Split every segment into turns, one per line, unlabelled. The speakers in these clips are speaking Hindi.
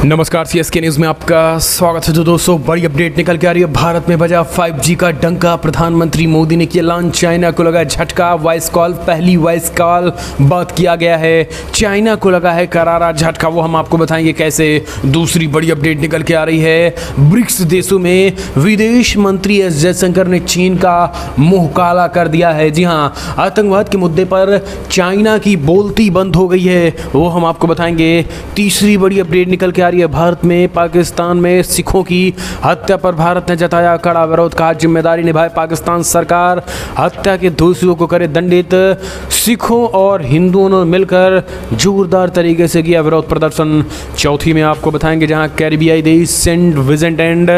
नमस्कार, सीएसके न्यूज़ में आपका स्वागत है। तो दोस्तों, बड़ी अपडेट निकल के आ रही है। भारत में बजा 5G का डंका। प्रधानमंत्री मोदी ने किया लॉन्च। चाइना को लगा झटका। वॉइस कॉल, पहली वॉइस कॉल बात किया गया है। चाइना को लगा है करारा झटका, वो हम आपको बताएंगे कैसे। दूसरी बड़ी अपडेट निकल के आ रही है। ब्रिक्स देशों में विदेश मंत्री एस जयशंकर ने चीन का मुंह काला कर दिया है। जी हाँ, आतंकवाद के मुद्दे पर चाइना की बोलती बंद हो गई है, वो हम आपको बताएंगे। तीसरी बड़ी अपडेट निकल के आ रही है। भारत में पाकिस्तान में सिखों की हत्या पर भारत ने जताया कड़ा विरोध। कहा जिम्मेदारी निभाए पाकिस्तान सरकार, हत्या के दोषियों को करे दंडित। सिखों और हिंदुओं ने मिलकर जोरदार तरीके से किया विरोध प्रदर्शन। चौथी में आपको बताएंगे, जहां कैरिबियाई देश सेंट विंसेंट एंड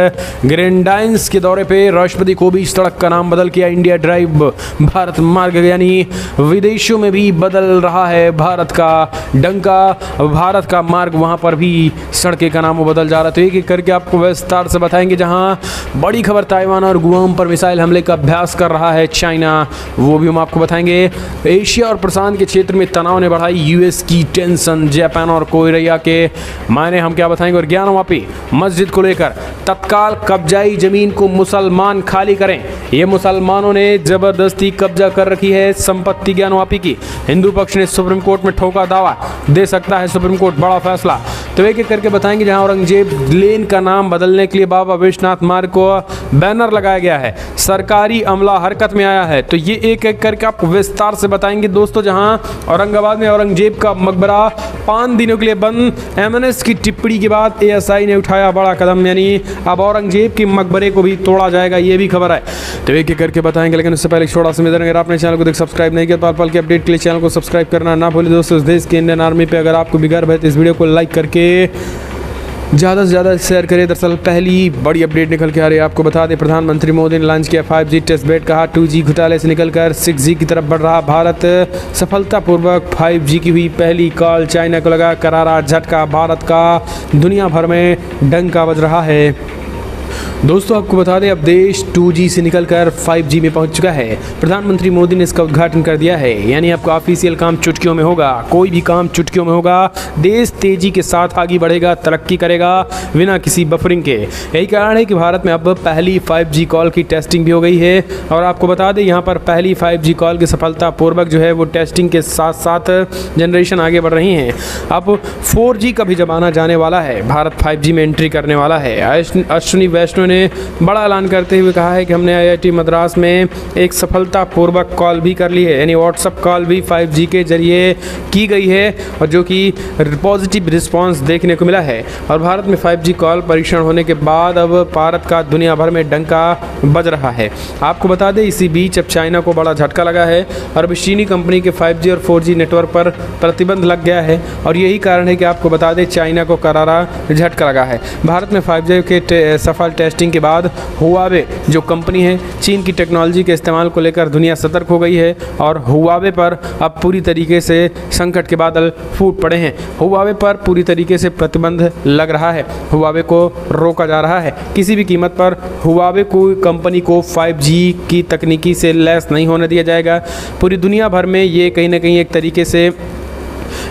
ग्रेनाडाइंस के दौरे पे राष्ट्रपति को भी इस सड़क का नाम बदल किया इंडिया ड्राइव भारत मार्ग, यानी विदेशों में भी बदल रहा है भारत का डंका। भारत का मार्ग, वहां पर भी सड़कें का नाम बदल जा रहा है। तो एक एक करके आपको विस्तार से बताएंगे। जहां बड़ी खबर, ताइवान और गुआम पर मिसाइल हमले का अभ्यास कर रहा है चाइना, वो भी हम आपको बताएंगे। एशिया और प्रशांत के क्षेत्र में तनाव ने बढ़ाई यूएस की टेंशन। जापान और कोरिया के मायने हम क्या बताएंगे। और ज्ञानवापी मस्जिद को लेकर तत्काल कब्जाई जमीन को मुसलमान खाली करें। ये मुसलमानों ने जबरदस्ती कब्जा कर रखी है संपत्ति ज्ञानवापी की। हिंदू पक्ष ने सुप्रीम कोर्ट में ठोका दावा, दे सकता है सुप्रीम कोर्ट बड़ा फैसला। तो एक एक करके बताएंगे। जहां औरंगजेब लेन का नाम बदलने के लिए बाबा विश्वनाथ मार्ग को बैनर लगाया गया है, सरकारी अमला हरकत में आया है। तो ये एक एक करके आपको विस्तार से बताएंगे दोस्तों। जहां औरंगाबाद में औरंगजेब का मकबरा 5 दिनों के लिए बंद। एमएनएस की टिप्पणी के बाद एएसआई ने उठाया बड़ा कदम, यानी अब औरंगजेब के मकबरे को भी तोड़ा जाएगा, ये भी खबर है। तो एक एक करके बताएंगे, लेकिन उससे पहले छोटा सा निवेदन, अगर आपने चैनल को सब्सक्राइब नहीं किया तो पल के अपडेट के लिए चैनल को सब्सक्राइब करना ना भूलिए दोस्तों। इस देश की इंडियन आर्मी पे अगर आपको भी गर्व है तो इस वीडियो को लाइक करके ज़्यादा से ज़्यादा शेयर करें। दरअसल पहली बड़ी अपडेट निकल के आ रही है, आपको बता दें। प्रधानमंत्री मोदी ने लॉन्च किया 5G टेस्ट बेड। कहा 2G घोटाले से निकलकर 6G की तरफ बढ़ रहा भारत। सफलतापूर्वक 5G की हुई पहली कॉल। चाइना को लगा करारा झटका। भारत का दुनिया भर में डंका बज रहा है। दोस्तों, आपको बता दें, अब देश 2G से निकलकर 5G में पहुंच चुका है। प्रधानमंत्री मोदी ने इसका उद्घाटन कर दिया है, यानी आपका ऑफिशियल काम चुटकियों में होगा। कोई भी काम चुटकियों में होगा। देश तेजी के साथ आगे बढ़ेगा, तरक्की करेगा बिना किसी बफरिंग के। यही कारण है कि भारत में अब पहली 5G कॉल की टेस्टिंग भी हो गई है। और आपको बता दें, यहाँ पर पहली 5G कॉल की सफलतापूर्वक जो है वो टेस्टिंग के साथ साथ जनरेशन आगे बढ़ रही हैं। अब 4G का भी जमाना जाने वाला है। भारत 5G में एंट्री करने वाला है। अश्विनी वैष्णव ने बड़ा ऐलान करते हुए कहा है कि हमने IIT मद्रास में एक सफलतापूर्वक कॉल भी कर ली है, यानी व्हाट्सएप कॉल भी 5G के जरिए की गई है, और जो कि पॉजिटिव रिस्पांस देखने को मिला है। और भारत में 5G कॉल परीक्षण होने के बाद अब भारत का दुनिया भर में डंका बज रहा है। आपको बता दें, इसी बीच अब चाइना को बड़ा झटका लगा है और अब चीनी कंपनी के 5G और 4G नेटवर्क पर प्रतिबंध लग गया है। और यही कारण है कि आपको बता दें, चाइना को करारा झटका लगा है। भारत में 5G के सफल टेस्टिंग के बाद हुआवे जो कंपनी है, चीन की टेक्नोलॉजी के इस्तेमाल को लेकर दुनिया सतर्क हो गई है। और हुआवे पर अब पूरी तरीके से संकट के बादल फूट पड़े हैं। हुआवे पर पूरी तरीके से प्रतिबंध लग रहा है। हुआवे को रोका जा रहा है। किसी भी कीमत पर हुआवे को कंपनी को 5G की तकनीकी से लैस नहीं होने दिया जाएगा। पूरी दुनिया भर में ये कहीं ना कहीं एक तरीके से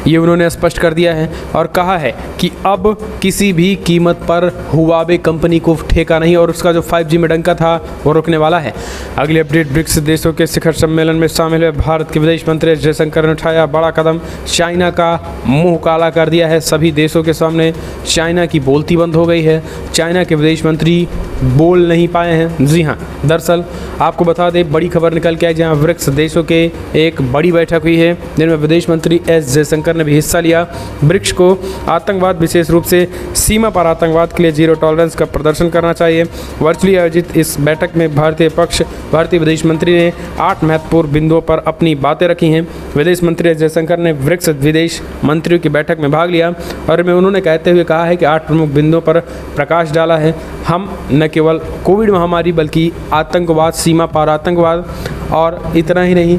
ये उन्होंने स्पष्ट कर दिया है और कहा है कि अब किसी भी कीमत पर हुआवे कंपनी को ठेका नहीं, और उसका जो 5G में डंका था वो रुकने वाला है। अगली अपडेट, ब्रिक्स देशों के शिखर सम्मेलन में शामिल हुए भारत के विदेश मंत्री एस जयशंकर ने उठाया बड़ा कदम। चाइना का मुंह काला कर दिया है सभी देशों के सामने। चाइना की बोलती बंद हो गई है। चाइना के विदेश मंत्री बोल नहीं पाए हैं। जी हाँ, दरअसल आपको बता दें, बड़ी खबर निकल के आई, जहाँ ब्रिक्स देशों के एक बड़ी बैठक हुई है जिनमें विदेश मंत्री एस जयशंकर ने भी हिस्सा लिया। ब्रिक्स को आतंकवाद, विशेष रूप से सीमा पर आतंकवाद के लिए जीरो टॉलरेंस का प्रदर्शन करना चाहिए। वर्चुअली आयोजित इस बैठक में भारतीय विदेश मंत्री ने 8 महत्वपूर्ण बिंदुओं पर अपनी बातें रखी हैं। विदेश मंत्री एस जयशंकर ने ब्रिक्स विदेश मंत्रियों की बैठक में भाग लिया और में उन्होंने कहते हुए कहा है कि 8 प्रमुख बिंदुओं पर प्रकाश डाला है। हम न केवल कोविड महामारी बल्कि आतंकवाद, सीमा पार आतंकवाद, और इतना ही नहीं,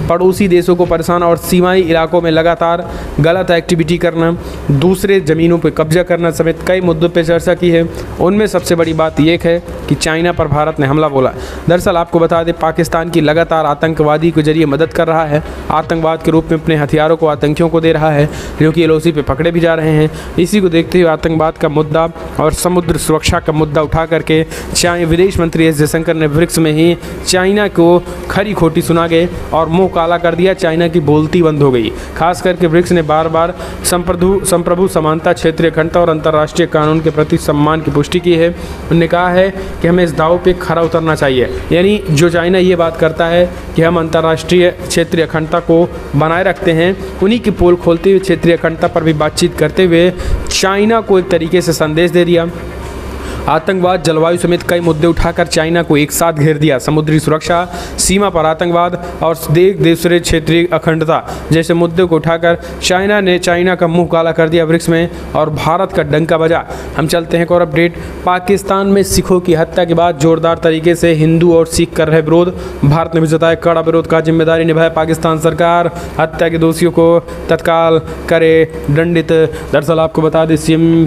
पड़ोसी देशों को परेशान और सीमाई इलाकों में लगातार गलत एक्टिविटी करना, दूसरे ज़मीनों पर कब्जा करना समेत कई मुद्दों पर चर्चा की है। उनमें सबसे बड़ी बात यह है कि चाइना पर भारत ने हमला बोला। दरअसल आपको बता दें, पाकिस्तान की लगातार आतंकवादी के जरिए मदद कर रहा है, आतंकवाद के रूप में अपने हथियारों को आतंकियों को दे रहा है, जो कि एलओसी पे पकड़े भी जा रहे हैं। इसी को देखते हुए आतंकवाद का मुद्दा और समुद्र सुरक्षा का मुद्दा उठा करके विदेश मंत्री एस जयशंकर ने ब्रिक्स में ही चाइना को खरी खोटी सुना गए और मुंह काला कर दिया। चाइना की बोलती बंद हो गई। खास करके ब्रिक्स ने बार बार संप्रभु समानता, क्षेत्रीय अखंडता और अंतर्राष्ट्रीय कानून के प्रति सम्मान की पुष्टि की है। उन्होंने कहा है कि हमें इस दाव पे खरा उतरना चाहिए। यानी जो चाइना ये बात करता है कि हम अंतर्राष्ट्रीय क्षेत्रीय अखंडता को बनाए रखते हैं, उन्हीं की पोल खोलते हुए क्षेत्रीय अखंडता पर भी बातचीत करते हुए चाइना को एक तरीके से संदेश दे दिया। आतंकवाद, जलवायु समेत कई मुद्दे उठाकर चाइना को एक साथ घेर दिया। समुद्री सुरक्षा, सीमा पर आतंकवाद और दूसरे क्षेत्रीय अखंडता जैसे मुद्दे को उठाकर चाइना का मुंह काला कर दिया ब्रिक्स में और भारत का डंका बजा। हम चलते हैं एक और अपडेट। पाकिस्तान में सिखों की हत्या के बाद जोरदार तरीके से हिंदू और सिख कर रहे विरोध। भारत ने भी जताया कड़ा विरोध का जिम्मेदारी निभाए पाकिस्तान सरकार, हत्या के दोषियों को तत्काल करे दंडित। दरअसल आपको बता दें, सीएम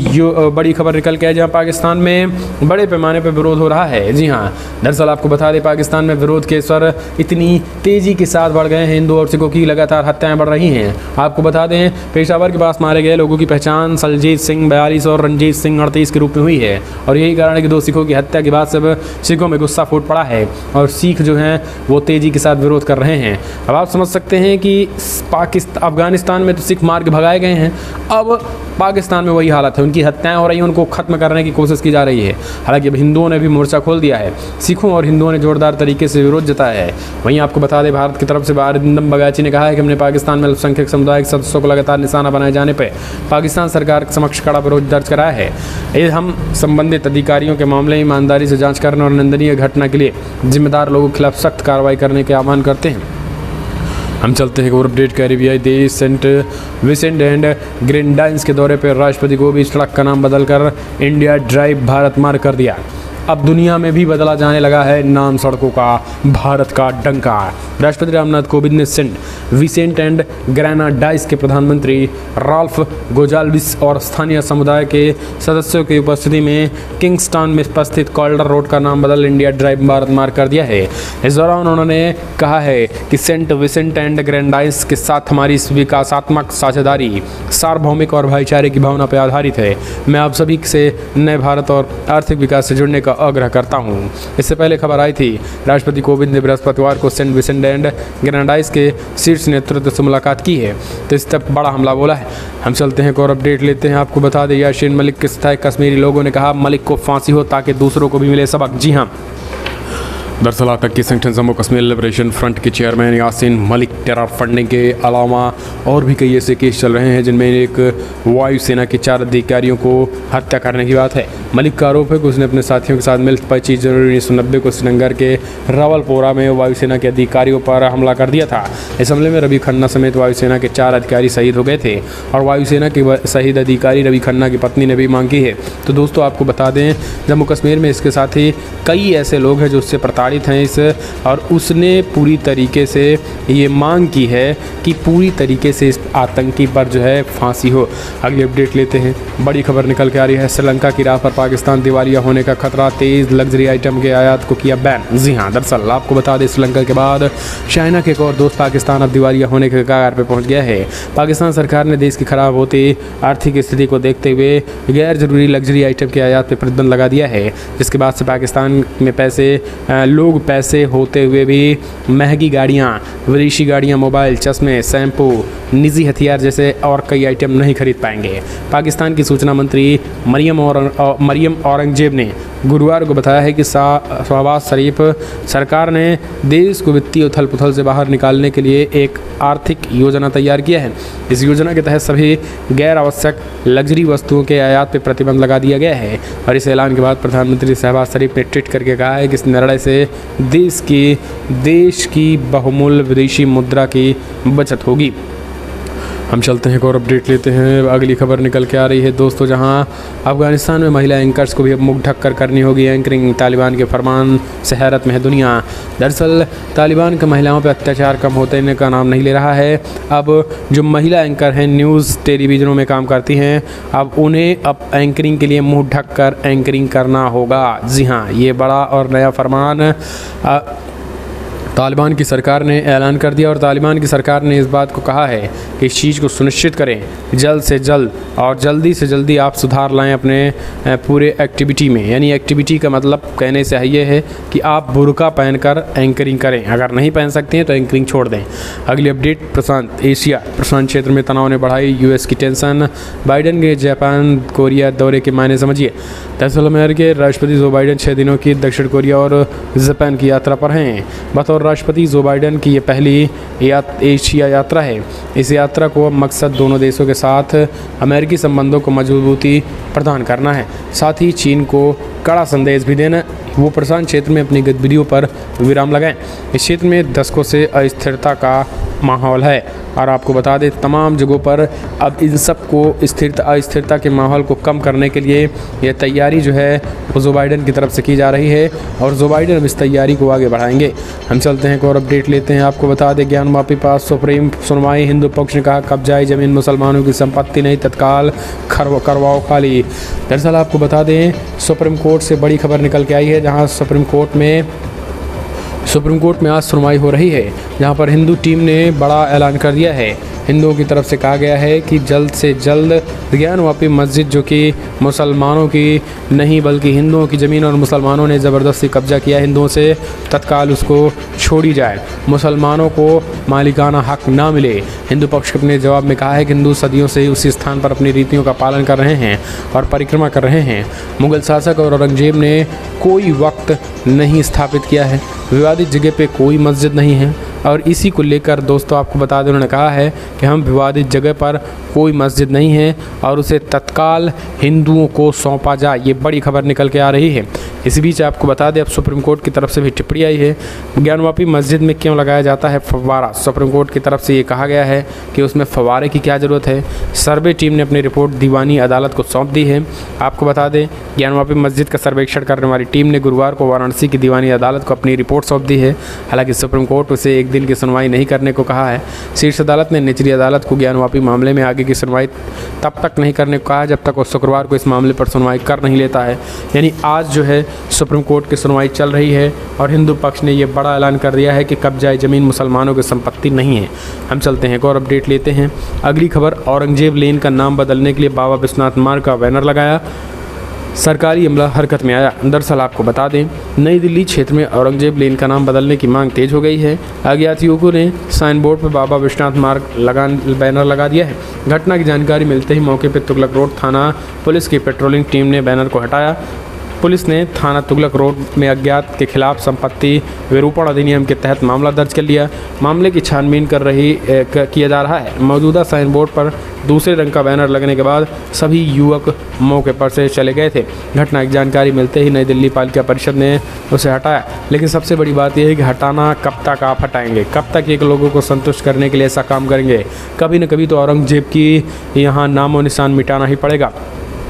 बड़ी खबर निकल के आई जहाँ पाकिस्तान में बड़े पैमाने पर विरोध हो रहा है। जी हाँ, दरअसल आपको बता दें, पाकिस्तान में विरोध के स्वर इतनी तेजी के साथ बढ़ गए हैं। हिंदू और सिखों की लगातार हत्याएं बढ़ रही हैं। आपको बता दें, पेशावर के पास मारे गए लोगों की पहचान सलजीत सिंह 42 और रंजीत सिंह 38 के रूप में हुई है और यही कारण है कि दो सिखों की हत्या के बाद सब सिखों में गुस्सा फूट पड़ा है और सिख जो हैं वो तेजी के साथ विरोध कर रहे हैं। अब आप समझ सकते हैं कि अफगानिस्तान में तो सिख मार के भगाए गए हैं, अब पाकिस्तान में वही हालत है। उनकी हत्याएं हो रही हैं, उनको खत्म करने की कोशिश की जा रही है। हालांकि अब हिंदुओं ने भी मोर्चा खोल दिया है। सिखों और हिंदुओं ने जोरदार तरीके से विरोध जताया है। वहीं आपको बता दें, भारत की तरफ से अरिंदम बगाची ने कहा है कि हमने पाकिस्तान में अल्पसंख्यक समुदाय के सदस्यों को लगातार निशाना बनाए जाने पर पाकिस्तान सरकार के समक्ष कड़ा विरोध दर्ज कराया है। ये हम संबंधित अधिकारियों के मामले में ईमानदारी से जाँच करने और निंदनीय घटना के लिए जिम्मेदार लोगों के खिलाफ सख्त कार्रवाई करने के आह्वान करते हैं। हम चलते हैं और अपडेट कैरिबियाई देश सेंट विसेंट एंड ग्रेनाडाइंस के दौरे पर राष्ट्रपति को भी सड़क का नाम बदलकर इंडिया ड्राइव भारत मार्ग कर दिया। अब दुनिया में भी बदला जाने लगा है नाम सड़कों का, भारत का डंका। राष्ट्रपति रामनाथ कोविंद ने सेंट विसेंट एंड ग्रेनाडाइंस के प्रधानमंत्री राल्फ गोजाल्विस और स्थानीय समुदाय के सदस्यों की उपस्थिति में किंग्स्टन में उपस्थित कॉरिडोर रोड का नाम बदल इंडिया ड्राइव भारत मार्ग कर दिया है। इस दौरान उन्होंने कहा है कि सेंट विसेंट एंड ग्रेनाडाइंस के साथ हमारी विकासात्मक साझेदारी सार्वभौमिक और भाईचारे की भावना पर आधारित है। मैं आप सभी से नए भारत और आर्थिक विकास से जुड़ने का आग्रह करता हूं। इससे पहले खबर आई थी, राष्ट्रपति कोविंद ने बृहस्पतिवार को सेंट विसेंट एंड ग्रेनाडाइंस के शीर्ष नेतृत्व से मुलाकात की है, तो इस तक बड़ा हमला बोला है। हम चलते हैं एक और अपडेट लेते हैं। आपको बता दें, यासीन मलिक के सताए कश्मीरी लोगों ने कहा मलिक को फांसी हो ताकि दूसरों को भी मिले सबक। जी हाँ, दरअसल आतंकी संगठन जम्मू कश्मीर लिबरेशन फ्रंट के chairman Yasin Malik terror funding के अलावा और भी कई ऐसे केस चल रहे हैं जिनमें एक वायुसेना के 4 अधिकारियों को हत्या करने की बात है। मलिक का आरोप है कि उसने अपने साथियों के साथ मिलकर 25 जनवरी 1990 को श्रीनगर के रावलपोरा में वायुसेना के अधिकारियों पर हमला कर दिया था। इस हमले में रवि खन्ना समेत वायुसेना के 4 अधिकारी शहीद हो गए थे और वायुसेना के शहीद अधिकारी रवि खन्ना की पत्नी ने भी मांग की है। तो दोस्तों आपको बता दें, जम्मू कश्मीर में इसके साथ ही कई ऐसे लोग हैं जो उससे प्रताड़ित हैं इस, और उसने पूरी तरीके से ये मांग की है कि पूरी तरीके से इस आतंकी पर जो है फांसी हो। अगली अपडेट लेते हैं। बड़ी खबर निकल के आ रही है, श्रीलंका की राह पर पाकिस्तान दिवालिया होने का खतरा, तेज लग्जरी आइटम के आयात को किया बैन। जी हाँ, दरअसल आपको बता दें, श्रीलंका के बाद चाइना के एक और दोस्त पाकिस्तान अब दिवालिया होने के कगार पर पहुँच गया है। पाकिस्तान सरकार ने देश की खराब होती आर्थिक स्थिति को देखते हुए गैर जरूरी लग्जरी आइटम के आयात पर प्रतिबंध लगा दिया है, जिसके बाद से पाकिस्तान में पैसे होते हुए भी महंगी गाड़ियाँ, विदेशी गाड़ियाँ, मोबाइल, चश्मे, शैम्पू, निजी हथियार जैसे और कई आइटम नहीं खरीद पाएंगे। पाकिस्तान की सूचना मंत्री मरियम औरंगजेब ने गुरुवार को बताया है कि शहबाज शरीफ सरकार ने देश को वित्तीय उथल पुथल से बाहर निकालने के लिए एक आर्थिक योजना तैयार किया है। इस योजना के तहत सभी गैर आवश्यक लग्जरी वस्तुओं के आयात पर प्रतिबंध लगा दिया गया है और इस ऐलान के बाद प्रधानमंत्री शहबाज शरीफ ने ट्वीट करके कहा है कि इस निर्णय से देश की बहुमूल्य विदेशी मुद्रा की बचत होगी। हम चलते हैं एक और अपडेट लेते हैं। अगली खबर निकल के आ रही है दोस्तों, जहां अफगानिस्तान में महिला एंकर्स को भी अब मुख ढक कर करनी होगी एंकरिंग। तालिबान के फरमान से हैरत में है दुनिया। दरअसल तालिबान का महिलाओं पर अत्याचार कम होने का नाम नहीं ले रहा है। अब जो महिला एंकर हैं, न्यूज़ टेलीविज़नों में काम करती हैं, अब उन्हें अब एंकरिंग के लिए मुँह ढक कर एंकरिंग करना होगा। जी हाँ, ये बड़ा और नया फरमान तालिबान की सरकार ने ऐलान कर दिया और तालिबान की सरकार ने इस बात को कहा है कि इस चीज़ को सुनिश्चित करें जल्द से जल्द और जल्दी से जल्दी आप सुधार लाएं अपने पूरे एक्टिविटी में। यानी एक्टिविटी का मतलब कहने से ये है कि आप बुर्का पहनकर एंकरिंग करें। अगर नहीं पहन सकते हैं तो एंकरिंग छोड़ दें। अगली अपडेट, प्रशांत क्षेत्र में तनाव ने बढ़ाई यूएस की टेंशन। बाइडन के जापान कोरिया दौरे के मायने समझिए। दरअसल अमेरिकी राष्ट्रपति जो बाइडन 6 दिनों की दक्षिण कोरिया और जापान की यात्रा पर हैं। बतौर राष्ट्रपति जो बाइडन की ये पहली एशिया यात्रा है। इस यात्रा को मकसद दोनों देशों के साथ अमेरिकी संबंधों को मजबूती प्रदान करना है, साथ ही चीन को कड़ा संदेश भी देना। वो प्रशांत क्षेत्र में अपनी गतिविधियों पर विराम लगाएं। इस क्षेत्र में दशकों से अस्थिरता का माहौल है और आपको बता दें तमाम जगहों पर अब इन सब को अस्थिरता के माहौल को कम करने के लिए यह तैयारी जो है वो जो बाइडन की तरफ से की जा रही है और जो बाइडन अब इस तैयारी को आगे बढ़ाएंगे। हम चलते हैं एक और अपडेट लेते हैं। आपको बता दें ज्ञानवापी पास सुप्रीम सुनवाई। हिंदू पक्ष ने कहा कब्जाई जमीन मुसलमानों की संपत्ति नहीं, तत्काल करवाओ खाली। दरअसल आपको बता दें सुप्रीम कोर्ट से बड़ी खबर निकल के आई है, जहां सुप्रीम कोर्ट में आज सुनवाई हो रही है, जहां पर हिंदू टीम ने बड़ा ऐलान कर दिया है। हिंदुओं की तरफ से कहा गया है कि जल्द से जल्द ज्ञानवापी मस्जिद, जो कि मुसलमानों की नहीं बल्कि हिंदुओं की ज़मीन और मुसलमानों ने ज़बरदस्ती कब्जा किया हिंदुओं से, तत्काल उसको छोड़ी जाए, मुसलमानों को मालिकाना हक ना मिले। हिंदू पक्ष अपने जवाब में कहा है कि हिंदू सदियों से उसी स्थान पर अपनी रीतियों का पालन कर रहे हैं और परिक्रमा कर रहे हैं। मुगल शासक और औरंगजेब ने कोई वक्त नहीं स्थापित किया है, विवादित जगह पे कोई मस्जिद नहीं है और इसी को लेकर दोस्तों आपको बता दें उन्होंने कहा है कि हम विवादित जगह पर कोई मस्जिद नहीं है और उसे तत्काल हिंदुओं को सौंपा जाए। ये बड़ी खबर निकल के आ रही है। इसी बीच आपको बता दें अब सुप्रीम कोर्ट की तरफ से भी टिप्पणी आई है। ज्ञानवापी मस्जिद में क्यों लगाया जाता है फव्वारा? सुप्रीम कोर्ट की तरफ से ये कहा गया है कि उसमें फव्वारे की क्या ज़रूरत है। सर्वे टीम ने अपनी रिपोर्ट दीवानी अदालत को सौंप दी है। आपको बता दें ज्ञानवापी मस्जिद का सर्वेक्षण करने वाली टीम ने गुरुवार को वाराणसी की दीवानी अदालत को अपनी रिपोर्ट सौंप दी है। हालांकि सुप्रीम कोर्ट उसे एक दिन की सुनवाई नहीं करने को कहा है। शीर्ष अदालत ने निचली अदालत को ज्ञानवापी मामले में आगे की सुनवाई तब तक नहीं करने को कहा जब तक वो शुक्रवार को इस मामले पर सुनवाई कर नहीं लेता है। यानी आज जो है सुप्रीम कोर्ट की सुनवाई चल रही है और हिंदू पक्ष ने ये बड़ा ऐलान कर दिया है कि कब्जाई ज़मीन मुसलमानों की संपत्ति नहीं है। हम चलते हैं एक और अपडेट लेते हैं। अगली खबर, औरंगजेब लेन का नाम बदलने के लिए बाबा विश्वनाथ मार्ग का बैनर लगाया, सरकारी अमला हरकत में आया। दरअसल आपको बता दें नई दिल्ली क्षेत्र में औरंगजेब लेन का नाम बदलने की मांग तेज हो गई है। अज्ञात युवकों ने साइन बोर्ड पर बाबा विश्वनाथ मार्ग बैनर लगा दिया है। घटना की जानकारी मिलते ही मौके पर तुगलक रोड थाना पुलिस की पेट्रोलिंग टीम ने बैनर को हटाया। पुलिस ने थाना तुगलक रोड में अज्ञात के खिलाफ संपत्ति विरूपण अधिनियम के तहत मामला दर्ज कर लिया। मामले की छानबीन किया जा रहा है। मौजूदा साइन बोर्ड पर दूसरे रंग का बैनर लगने के बाद सभी युवक मौके पर से चले गए थे। घटना की जानकारी मिलते ही नई दिल्ली पालिका परिषद ने उसे हटाया। लेकिन सबसे बड़ी बात यह है कि हटाना कब तक आप हटाएंगे, कब तक एक लोगों को संतुष्ट करने के लिए ऐसा काम करेंगे? कभी न कभी तो औरंगजेब की यहाँ नामो निशान मिटाना ही पड़ेगा।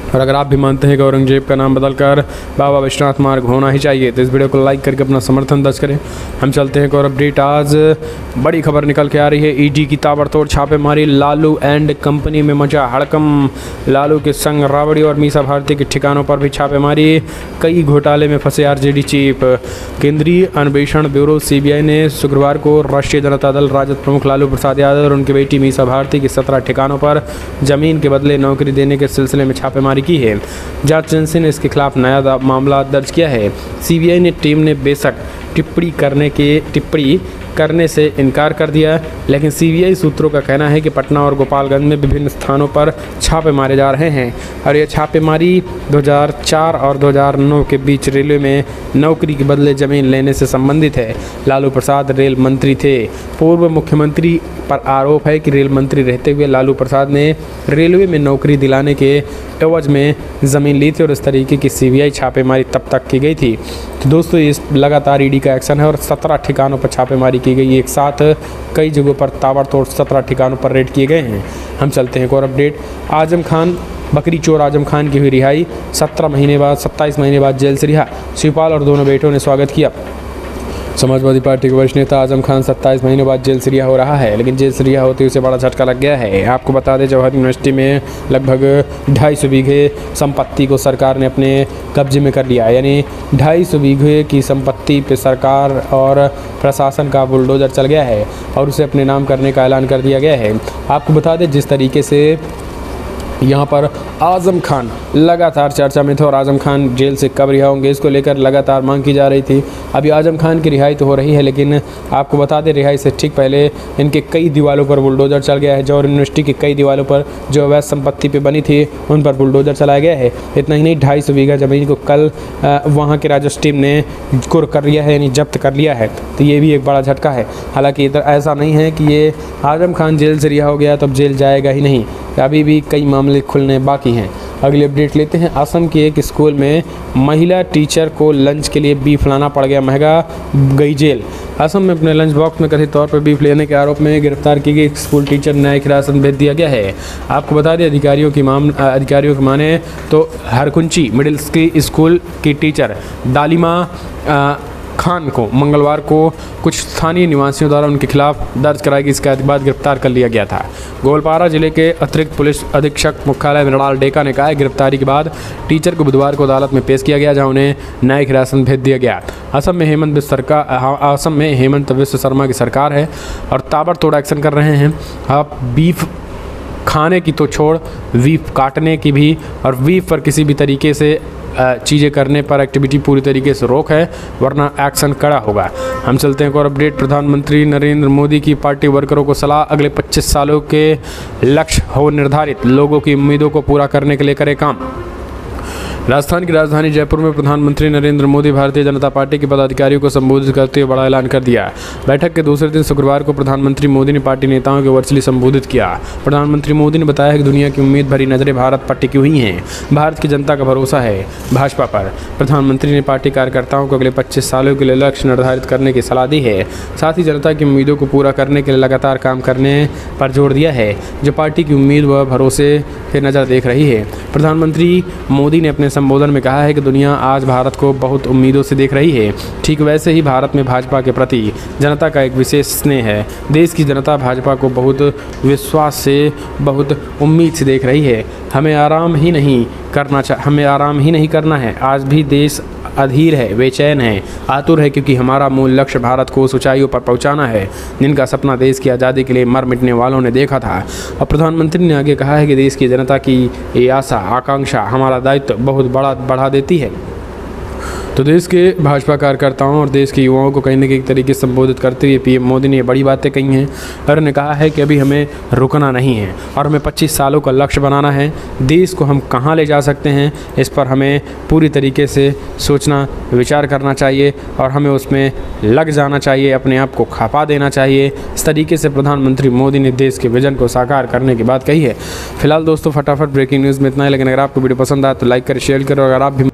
और अगर आप भी मानते हैं कि औरंगजेब का नाम बदलकर बाबा विश्वनाथ मार्ग होना ही चाहिए तो इस वीडियो को लाइक करके अपना समर्थन दर्ज करें। हम चलते हैं एक और अपडेट। आज बड़ी खबर निकल के आ रही है। ईडी की ताबड़तोड़ छापेमारी, लालू एंड कंपनी में मचा हड़कम। लालू के संग राबड़ी और मीसा भारती के ठिकानों पर भी छापेमारी। कई घोटाले में फंसे आरजेडी चीफ। केंद्रीय अन्वेषण ब्यूरो सीबीआई ने शुक्रवार को राष्ट्रीय जनता दल राजद प्रमुख लालू प्रसाद यादव और उनकी बेटी मीसा भारती के 17 ठिकानों पर जमीन के बदले नौकरी देने के सिलसिले में छापेमारी की है। जांच एजेंसी ने इसके खिलाफ नया मामला दर्ज किया है। सीबीआई ने टीम ने बेशक टिप्पणी करने से इनकार कर दिया, लेकिन सीबीआई सूत्रों का कहना है कि पटना और गोपालगंज में विभिन्न स्थानों पर छापे मारे जा रहे हैं और यह छापेमारी 2004 और 2009 के बीच रेलवे में नौकरी के बदले जमीन लेने से संबंधित है। लालू प्रसाद रेल मंत्री थे। पूर्व मुख्यमंत्री पर आरोप है कि रेल मंत्री रहते हुए लालू प्रसाद ने रेलवे में नौकरी दिलाने के एवज में ज़मीन ली थी और इस तरीके की सीबीआई छापेमारी तब तक की गई थी। तो दोस्तों इस लगातार ईडी का एक्शन है और 17 ठिकानों पर छापेमारी जारी की गई। एक साथ कई जगहों पर ताबड़तोड़ 17 ठिकानों पर रेड किए गए हैं। हम चलते हैं एक और अपडेट। आजम खान, बकरी चोर आजम खान की हुई रिहाई, 27 महीने बाद जेल से रिहा। शिवपाल और दोनों बेटों ने स्वागत किया। समाजवादी पार्टी के वरिष्ठ नेता आजम खान 27 महीनों बाद जेल से रिहा हो रहा है, लेकिन जेल से रिहा होते ही उसे बड़ा झटका लग गया है। आपको बता दें, जवाहर यूनिवर्सिटी में लगभग 250 बीघे संपत्ति को सरकार ने अपने कब्जे में कर लिया है। यानी 250 बीघे की संपत्ति पे सरकार और प्रशासन का बुलडोजर चल गया है और उसे अपने नाम करने का ऐलान कर दिया गया है। आपको बता दें, जिस तरीके से यहाँ पर आजम खान लगातार चर्चा में थे और आजम खान जेल से कब रिहा होंगे, इसको लेकर लगातार मांग की जा रही थी। अभी आजम खान की रिहाई तो हो रही है, लेकिन आपको बता दें, रिहाई से ठीक पहले इनके कई दीवारों पर बुलडोजर चल गया है। जवाहर यूनिवर्सिटी की कई दीवारों पर जो अवैध संपत्ति पे बनी थी, उन पर बुलडोजर चलाया गया है। इतना ही नहीं, 250 बीघा ज़मीन को कल वहाँ के राजस्व टीम ने कुर कर लिया है, यानी जब्त कर लिया है। तो ये भी एक बड़ा झटका है। हालाँकि इधर ऐसा नहीं है कि ये आजम खान जेल से रिहा हो गया तब जेल जाएगा ही नहीं, अभी भी कई मामले खुलने बाकी हैं। अगली अपडेट लेते हैं। असम के एक स्कूल में महिला टीचर को लंच के लिए बीफ लाना पड़ गया महंगा, गई जेल। असम में अपने लंच बॉक्स में कथित तौर पर बीफ लेने के आरोप में गिरफ्तार की गई एक स्कूल टीचर न्यायिक हिरासत में भेज दिया गया है। आपको बता दें, अधिकारियों की माने तो हरकुंची मिडिल स्कूल की टीचर दालिमा खान को मंगलवार को कुछ स्थानीय निवासियों द्वारा उनके खिलाफ दर्ज कराई गई शिकायत के बाद गिरफ्तार कर लिया गया था। गोलपारा जिले के अतिरिक्त पुलिस अधीक्षक मुख्यालय मृणाल डेका ने कहा है, गिरफ्तारी के बाद टीचर को बुधवार को अदालत में पेश किया गया, जहां उन्हें न्यायिक हिरासत में भेज दिया गया। असम में हेमंत विश्व शर्मा की सरकार है और ताबड़तोड़ एक्शन कर रहे हैं। आप बीफ खाने की तो छोड़, बीफ काटने की भी और बीफ पर किसी भी तरीके से चीज़ें करने पर एक्टिविटी पूरी तरीके से रोक है, वरना एक्शन कड़ा होगा। हम चलते हैं एक और अपडेट। प्रधानमंत्री नरेंद्र मोदी की पार्टी वर्करों को सलाह, अगले 25 सालों के लक्ष्य हो निर्धारित, लोगों की उम्मीदों को पूरा करने के लिए करे काम। राजस्थान की राजधानी जयपुर में प्रधानमंत्री नरेंद्र मोदी भारतीय जनता पार्टी के पदाधिकारियों को संबोधित करते हुए बड़ा ऐलान कर दिया। बैठक के दूसरे दिन शुक्रवार को प्रधानमंत्री मोदी ने पार्टी नेताओं को वर्चुअली संबोधित किया। प्रधानमंत्री मोदी ने बताया कि दुनिया की उम्मीद भरी नजरें भारत पर टिकी हुई हैं। भारत की जनता का भरोसा है भाजपा पर। प्रधानमंत्री ने पार्टी कार्यकर्ताओं को अगले 25 सालों के लिए लक्ष्य निर्धारित करने की सलाह दी है। साथ ही जनता की उम्मीदों को पूरा करने के लिए लगातार काम करने पर जोर दिया है, जो पार्टी की उम्मीद व भरोसे से नज़र देख रही है। प्रधानमंत्री मोदी ने अपने संबोधन में कहा है कि दुनिया आज भारत को बहुत उम्मीदों से देख रही है। ठीक वैसे ही भारत में भाजपा के प्रति जनता का एक विशेष स्नेह है। देश की जनता भाजपा को बहुत विश्वास से, बहुत उम्मीद से देख रही है। हमें आराम ही नहीं करना है। आज भी देश अधीर है, बेचैन है, आतुर है, क्योंकि हमारा मूल लक्ष्य भारत को उस ऊंचाइयों पर पहुंचाना है जिनका सपना देश की आज़ादी के लिए मर मिटने वालों ने देखा था। और प्रधानमंत्री ने आगे कहा है कि देश की जनता की ये आशा आकांक्षा हमारा दायित्व बहुत बढ़ा देती है। तो देश के भाजपा कार्यकर्ताओं और देश के युवाओं को कहीं न कहीं तरीके से संबोधित करते हुए पीएम मोदी ने बड़ी बातें कही हैं और उन्होंने कहा है कि अभी हमें रुकना नहीं है और हमें 25 सालों का लक्ष्य बनाना है। देश को हम कहां ले जा सकते हैं, इस पर हमें पूरी तरीके से सोचना, विचार करना चाहिए और हमें उसमें लग जाना चाहिए, अपने आप को खपा देना चाहिए। इस तरीके से प्रधानमंत्री मोदी ने देश के विजन को साकार करने की बात कही है। फिलहाल दोस्तों, फटाफट ब्रेकिंग न्यूज़ में इतना ही, लेकिन अगर आपको वीडियो पसंद आए तो लाइक करें, शेयर करें और अगर आप भी